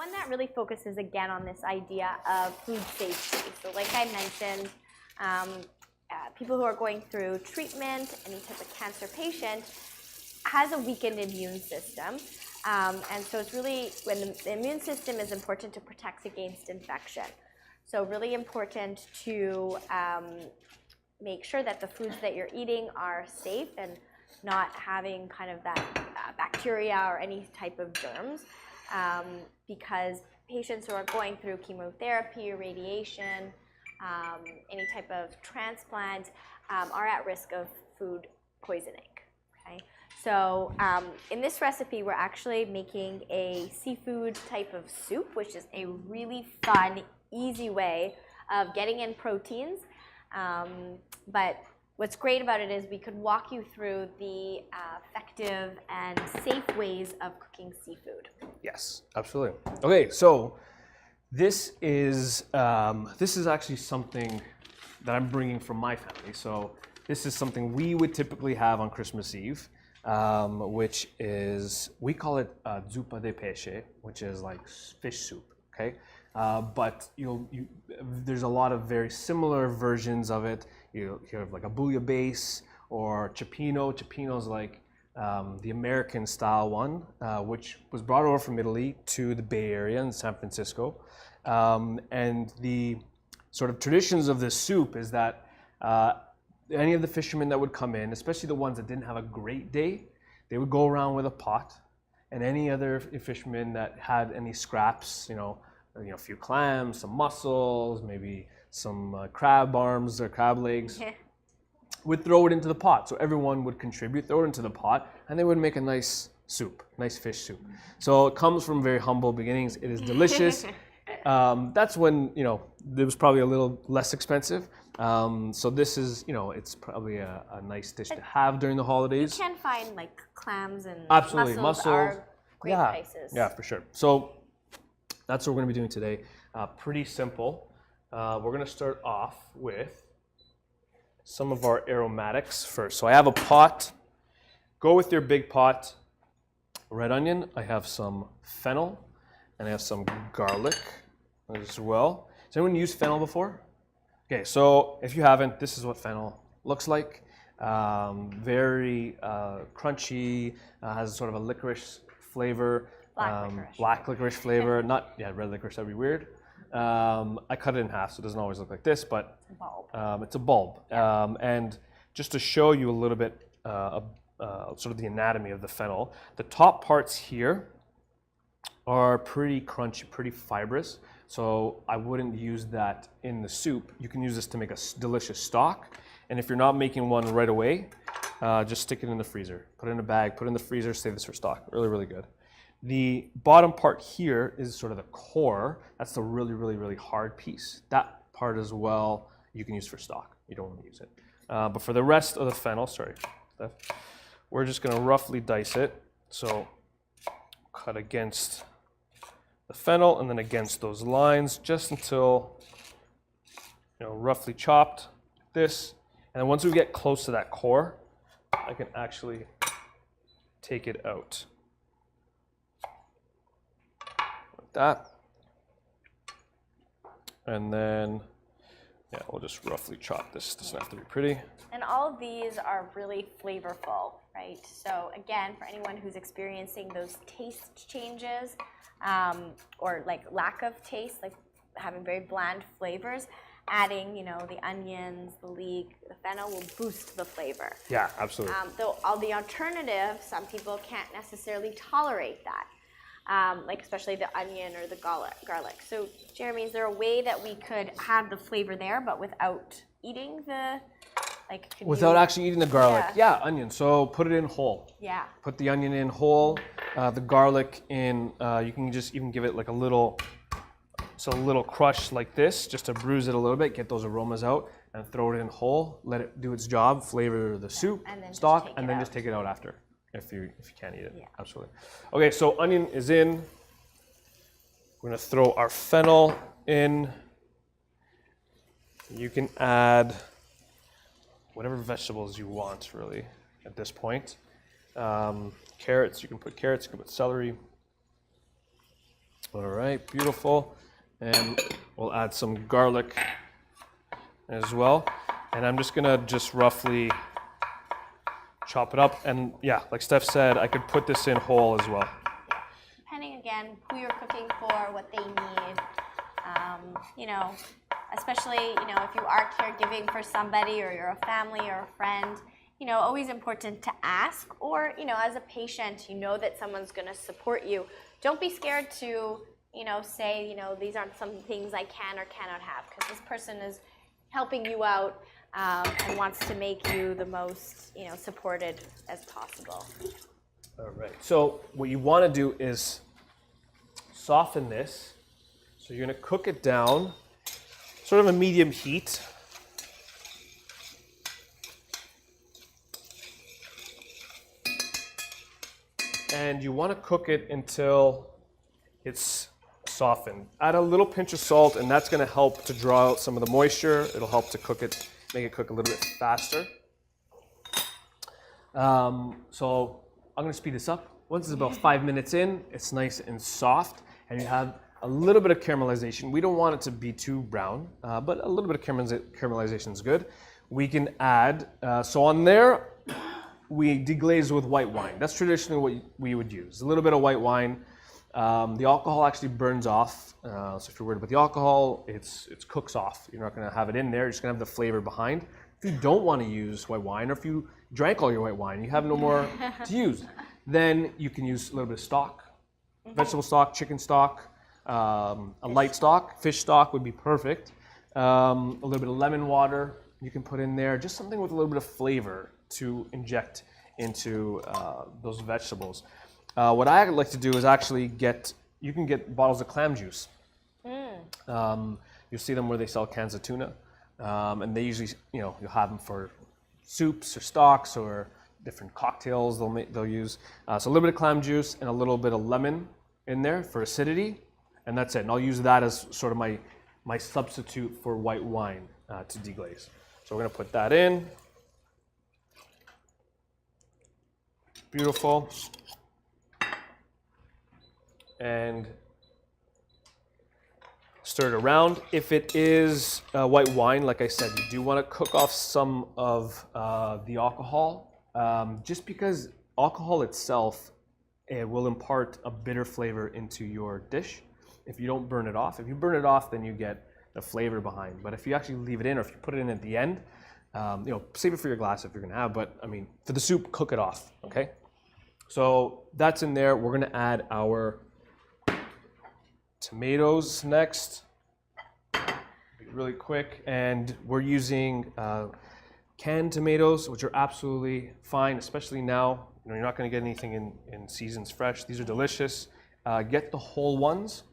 one that really focuses again on this idea of food safety. So like I mentioned, people who are going through treatment, any type of cancer patient, has a weakened immune system. And so it's really, when the immune system is important to protect against infection. So really important to make sure that the foods that you're eating are safe and not having kind of that bacteria or any type of germs, because patients who are going through chemotherapy, radiation, any type of transplant are at risk of food poisoning. Okay? So in this recipe, we're actually making a seafood type of soup, which is a really fun, easy way of getting in proteins. But what's great about it is we could walk you through the effective and safe ways of cooking seafood. Yes, absolutely. Okay, so this is actually something that I'm bringing from my family. So this is something we would typically have on Christmas Eve, which is, we call it Zuppa de Pesce, which is like fish soup. Okay, but there's a lot of very similar versions of it. You have like a bouillabaisse or cioppino. Cioppino is like the American style one, which was brought over from Italy to the Bay Area in San Francisco. And the sort of traditions of this soup is that any of the fishermen that would come in, especially the ones that didn't have a great day, they would go around with a pot, and any other fishermen that had any scraps, a few clams, some mussels, maybe some crab arms or crab legs, would throw it into the pot. So everyone would contribute, throw it into the pot, and they would make a nice soup, nice fish soup. So it comes from very humble beginnings. It is delicious. That's when, it was probably a little less expensive. So this is, it's probably a nice dish to have during the holidays. You can find like clams and absolutely mussels are great prices. Yeah, for sure. So that's what we're going to be doing today. Pretty simple. We're going to start off with some of our aromatics first. So I have a pot. Go with your big pot. Red onion. I have some fennel, and I have some garlic as well. Has anyone used fennel before? Okay, so if you haven't, this is what fennel looks like. Very crunchy, has sort of a licorice flavor. Black licorice flavor, not red licorice, that'd be weird. I cut it in half, so it doesn't always look like this, but it's a bulb. Yeah. And just to show you a little bit sort of the anatomy of the fennel, the top parts here are pretty crunchy, pretty fibrous, so I wouldn't use that in the soup. You can use this to make a delicious stock, and if you're not making one right away, just stick it in the freezer. Put it in a bag, put it in the freezer, save this for stock. Really, really good. The bottom part here is sort of the core. That's the really, really, really hard piece. That part as well, you can use for stock. You don't want to use it. But for the rest of the fennel, we're just going to roughly dice it. So cut against the fennel and then against those lines just until, roughly chopped like this. And then once we get close to that core, I can actually take it out. That, and then we'll just roughly chop this. Doesn't have to be pretty. And all of these are really flavorful, right? So again, for anyone who's experiencing those taste changes or like lack of taste, like having very bland flavors, adding the onions, the leek, the fennel will boost the flavor. Yeah, absolutely. Though all the alternative, some people can't necessarily tolerate that. Like especially the onion or the garlic. So Jeremy, is there a way that we could have the flavor there, but without eating the, without actually eating the garlic? Yeah, onion. So put it in whole. Yeah. Put the onion in whole, the garlic in, you can just even give it like a little crush like this, just to bruise it a little bit, get those aromas out, and throw it in whole, let it do its job, flavor the soup, stock, and then just take it out after. If you can't eat it, absolutely. Okay, so onion is in. We're gonna throw our fennel in. You can add whatever vegetables you want, really, at this point. Carrots, you can put celery. All right, beautiful. And we'll add some garlic as well. And I'm just gonna roughly chop it up. And yeah, like Steph said, I could put this in whole as well. Depending again who you're cooking for, what they need. You know, especially, you know, if you are caregiving for somebody or you're a family or a friend, you know, always important to ask. Or, you know, as a patient, you know that someone's going to support you. Don't be scared to, you know, say, you know, these aren't some things I can or cannot have, because this person is helping you out and wants to make you the most, you know, supported as possible. All right, so what you want to do is soften this. So you're going to cook it down, sort of a medium heat. And you want to cook it until it's softened. Add a little pinch of salt, and that's going to help to draw out some of the moisture. It'll help to cook it, make it cook a little bit faster. So I'm going to speed this up. Once it's about 5 minutes in, it's nice and soft, and you have a little bit of caramelization. We don't want it to be too brown, but a little bit of caramelization is good. We can add, so on there, we deglaze with white wine. That's traditionally what we would use. A little bit of white wine. The alcohol actually burns off. So if you're worried about the alcohol, it cooks off. You're not gonna have it in there. You're just gonna have the flavor behind. If you don't want to use white wine, or if you drank all your white wine, you have no more to use, then you can use a little bit of stock, vegetable stock, chicken stock, a light stock, fish stock would be perfect. A little bit of lemon water you can put in there, just something with a little bit of flavor to inject into those vegetables. What I like to do is actually you can get bottles of clam juice. You'll see them where they sell cans of tuna. And they usually, you know, you'll have them for soups or stocks or different cocktails they'll use. So a little bit of clam juice and a little bit of lemon in there for acidity. And that's it. And I'll use that as sort of my substitute for white wine to deglaze. So we're going to put that in. Beautiful. And stir it around. If it is white wine, like I said, you do want to cook off some of the alcohol, just because alcohol itself, it will impart a bitter flavor into your dish if you don't burn it off. If you burn it off, then you get the flavor behind. But if you actually leave it in, or if you put it in at the end, you know, save it for your glass if you're gonna have, but I mean, for the soup, cook it off, okay? So that's in there. We're gonna add our tomatoes next, really quick, and we're using canned tomatoes, which are absolutely fine, especially now. You know, you're not going to get anything in seasons fresh. These are delicious. Get the whole ones,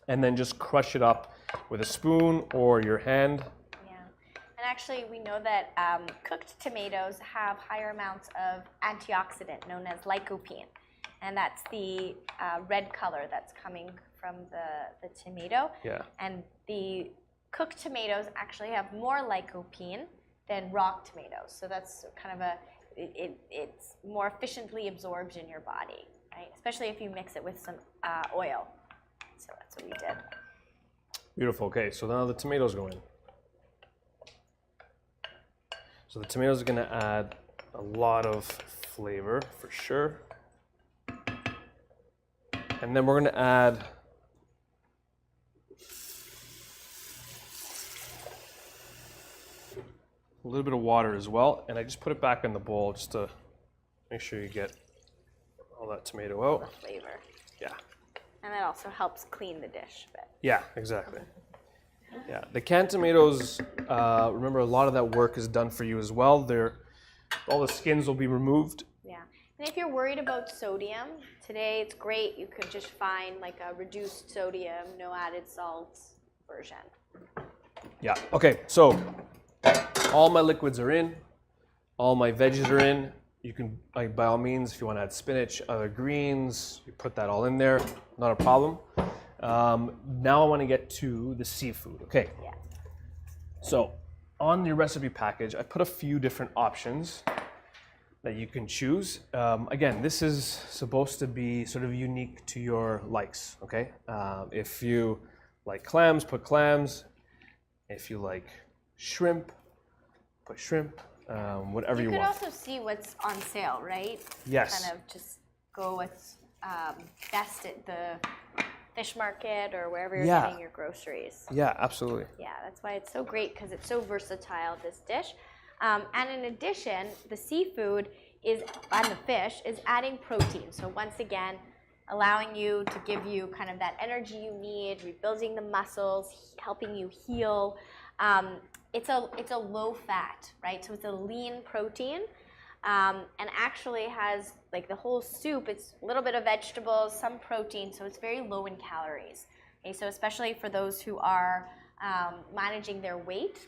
and then just crush it up with a spoon or your hand. Yeah, and actually, we know that cooked tomatoes have higher amounts of antioxidant known as lycopene, and that's the red color that's coming from the tomato. Yeah. And the cooked tomatoes actually have more lycopene than raw tomatoes. So that's kind of it's more efficiently absorbed in your body, right? Especially if you mix it with some oil. So that's what we did. Beautiful. Okay, so now the tomatoes go in. So the tomatoes are going to add a lot of flavor for sure. And then we're going to add a little bit of water as well, and I just put it back in the bowl just to make sure you get all that tomato out. The flavor. Yeah. And that also helps clean the dish a bit. Yeah, exactly. Yeah, the canned tomatoes, remember a lot of that work is done for you as well. All the skins will be removed. Yeah, and if you're worried about sodium, today it's great. You could just find like a reduced sodium, no added salt version. Yeah, okay, so all my liquids are in, all my veggies are in. You can, like, by all means, if you want to add spinach, other greens, you put that all in there, not a problem. Now I want to get to the seafood, okay? Yeah. So on your recipe package, I put a few different options. that you can choose. Again, this is supposed to be sort of unique to your likes, okay? If you like clams, put clams. If you like shrimp, put shrimp, whatever you want. You could also see what's on sale, right? Yes. Kind of just go what's best at the fish market or wherever you're getting your groceries. Yeah, absolutely. Yeah, that's why it's so great, because it's so versatile, this dish. And in addition, the seafood and the fish is adding protein. So once again, allowing you to give you kind of that energy you need, rebuilding the muscles, helping you heal. It's a low fat, right? So it's a lean protein, and actually has, like, the whole soup, it's a little bit of vegetables, some protein, so it's very low in calories. Okay, so especially for those who are managing their weight,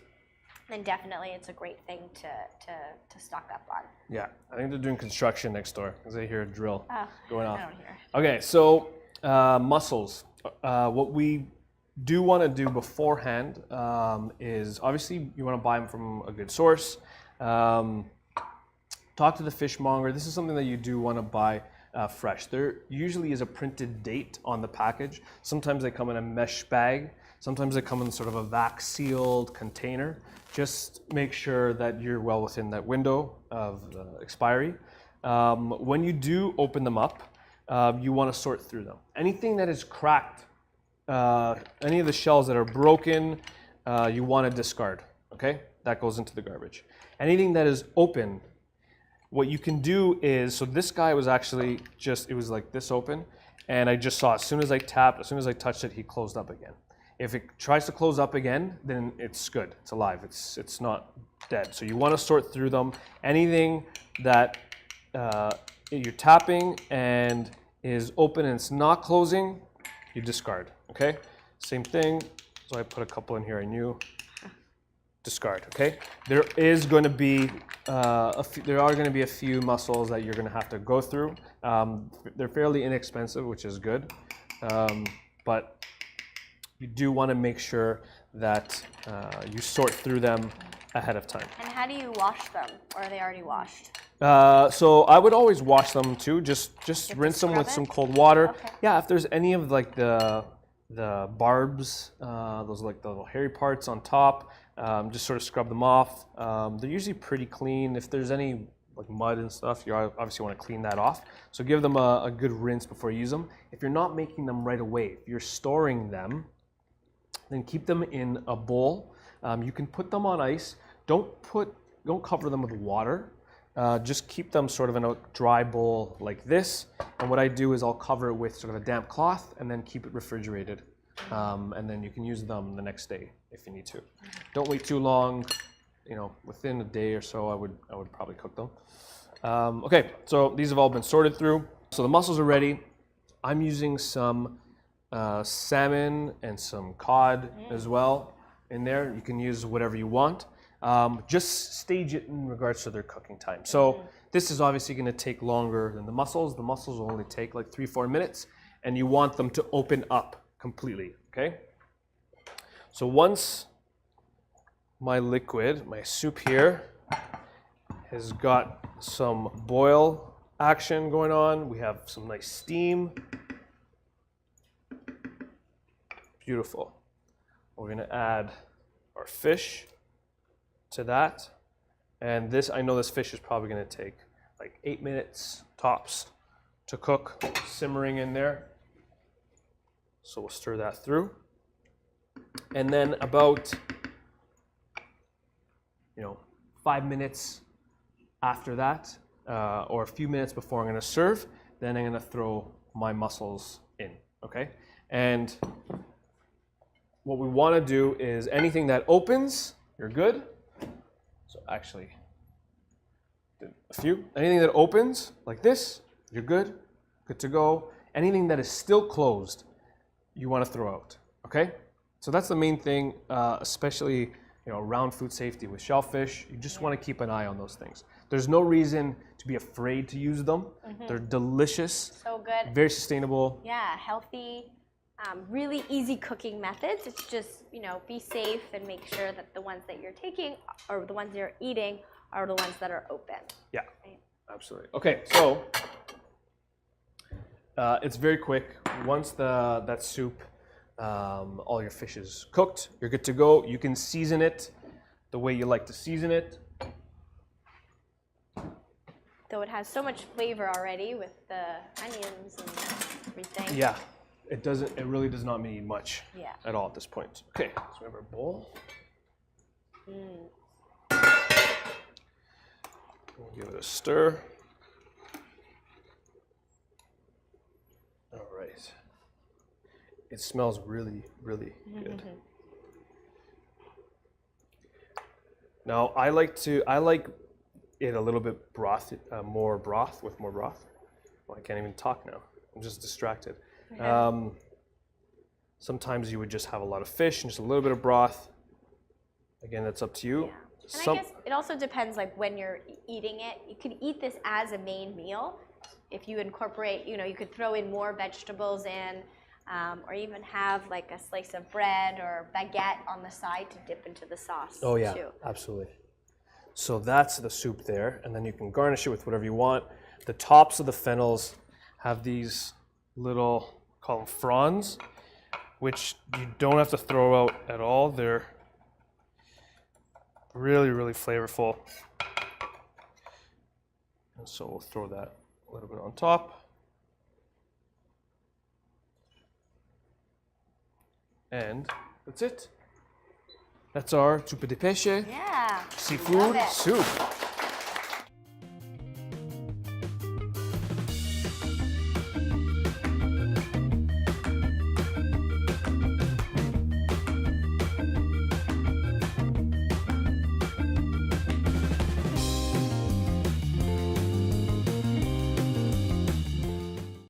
then definitely it's a great thing to stock up on. Yeah, I think they're doing construction next door because I hear a drill going off. I don't hear. Okay, so mussels. What we do want to do beforehand is obviously you want to buy them from a good source. Talk to the fishmonger. This is something that you do want to buy fresh. There usually is a printed date on the package. Sometimes they come in a mesh bag. Sometimes they come in sort of a vac sealed container. Just make sure that you're well within that window of expiry. When you do open them up, you want to sort through them. Anything that is cracked, any of the shells that are broken, you want to discard, okay? That goes into the garbage. Anything that is open, what you can do is, so this guy was actually just, it was like this open, and I just saw as soon as I tapped, as soon as I touched it, he closed up again. If it tries to close up again, then it's good, it's alive, it's not dead. So you want to sort through them. Anything that you're tapping and is open and it's not closing, you discard, okay? Same thing, so I put a couple in here I knew. Discard, okay? There is going to be there are going to be a few mussels that you're going to have to go through. They're fairly inexpensive, which is good, but you do want to make sure that you sort through them ahead of time. And how do you wash them, or are they already washed? So I would always wash them too. Just rinse them with some cold water. Okay. Yeah, if there's any of like the barbs, those like the little hairy parts on top, just sort of scrub them off. They're usually pretty clean. If there's any like mud and stuff, you obviously want to clean that off. So give them a good rinse before you use them. If you're not making them right away, if you're storing them, then keep them in a bowl. You can put them on ice. Don't cover them with water. Just keep them sort of in a dry bowl like this. And what I do is I'll cover it with sort of a damp cloth and then keep it refrigerated. And then you can use them the next day if you need to. Don't wait too long. You know, within a day or so, I would probably cook them. Okay, so these have all been sorted through. So the mussels are ready. I'm using some salmon and some cod as well in there. You can use whatever you want. Just stage it in regards to their cooking time. So this is obviously going to take longer than the mussels. The mussels will only take like 3-4 minutes, and you want them to open up completely, okay? So once my liquid, my soup here, has got some boil action going on, we have some nice steam. Beautiful. We're going to add our fish to that. And this, I know this fish is probably going to take like 8 minutes tops to cook, simmering in there. So we'll stir that through. And then about 5 minutes after that, or a few minutes before I'm going to serve, then I'm going to throw my mussels in, okay? And what we want to do is anything that opens, you're good. So actually, a few. Anything that opens like this, you're good to go. Anything that is still closed, you want to throw out, okay? So that's the main thing, especially around food safety with shellfish. You just want to keep an eye on those things. There's no reason to be afraid to use them. They're delicious. So good. Very sustainable. Yeah, healthy, really easy cooking methods. It's just, be safe and make sure that the ones that you're taking or the ones you're eating are the ones that are open. Yeah. Right? Absolutely. Okay, so it's very quick. Once that soup, all your fish is cooked, you're good to go. You can season it the way you like to season it. Though it has so much flavor already with the onions and everything. Yeah, it really does not need much Yeah. at all at this point. Okay, so we have our bowl. We'll give it a stir. All right. It smells really, really good. Now I like it a little bit more broth. Well, I can't even talk now. I'm just distracted. Sometimes you would just have a lot of fish and just a little bit of broth. Again, that's up to you. Yeah. And I guess it also depends like when you're eating it. You could eat this as a main meal. If you incorporate, you could throw in more vegetables in, or even have like a slice of bread or baguette on the side to dip into the sauce. Oh yeah, too. absolutely. So that's the soup there, and then you can garnish it with whatever you want. The tops of the fennels have these little, call them fronds, which you don't have to throw out at all. They're really, really flavorful. And so we'll throw that a little bit on top. And that's it. That's our zuppa de pesce Yeah. seafood Love it. soup.